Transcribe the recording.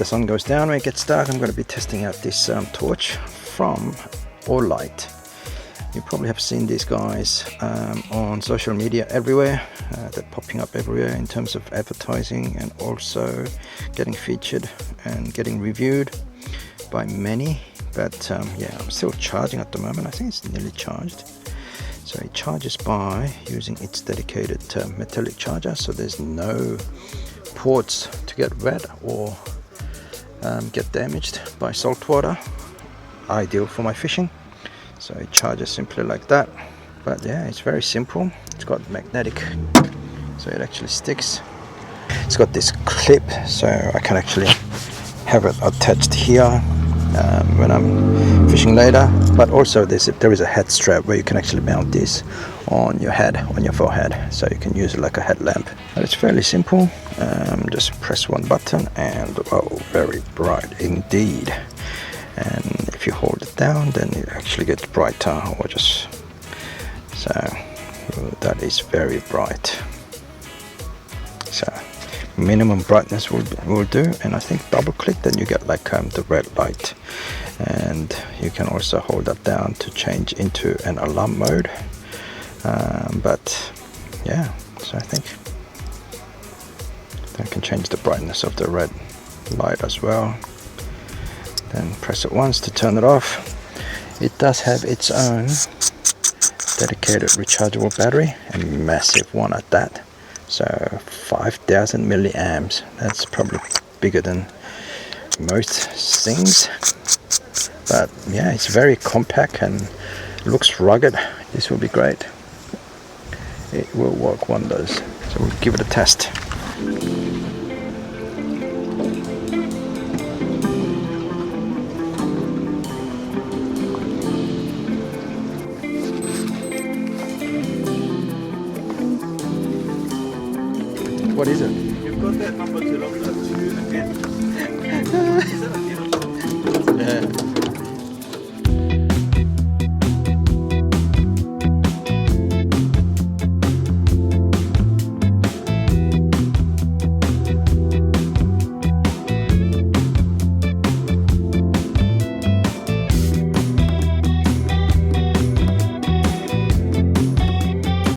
the sun goes down, when it gets dark, I'm going to be testing out this torch from Olight. You probably have seen these guys on social media everywhere. They're popping up everywhere in terms of advertising, and also getting featured and getting reviewed by many. But yeah, I'm still charging at the moment. I think it's nearly charged. So it charges by using its dedicated metallic charger, so there's no ports to get wet or get damaged by salt water. Ideal for my fishing. So it charges simply like that. But yeah, it's very simple. It's got magnetic, so it actually sticks. It's got this clip, so I can actually have it attached here when I'm fishing later. But also there is a head strap where you can actually mount this on your head, on your forehead, so you can use it like a headlamp. But it's fairly simple. Just press one button and oh, very bright indeed. And if you hold it down, then it actually gets brighter, or just so that is very bright. So minimum brightness will do, and I think double click, then you get like the red light. And you can also hold that down to change into an alarm mode. But yeah, so I think I can change the brightness of the red light as well. Then press it once to turn it off. It does have its own dedicated rechargeable battery, a massive one at that. So 5,000 milliamps. That's probably bigger than most things. But yeah, it's very compact and looks rugged. This will be great. It will work wonders. So we'll give it a test. What is it? You've got that number to look at 2 again. Is that a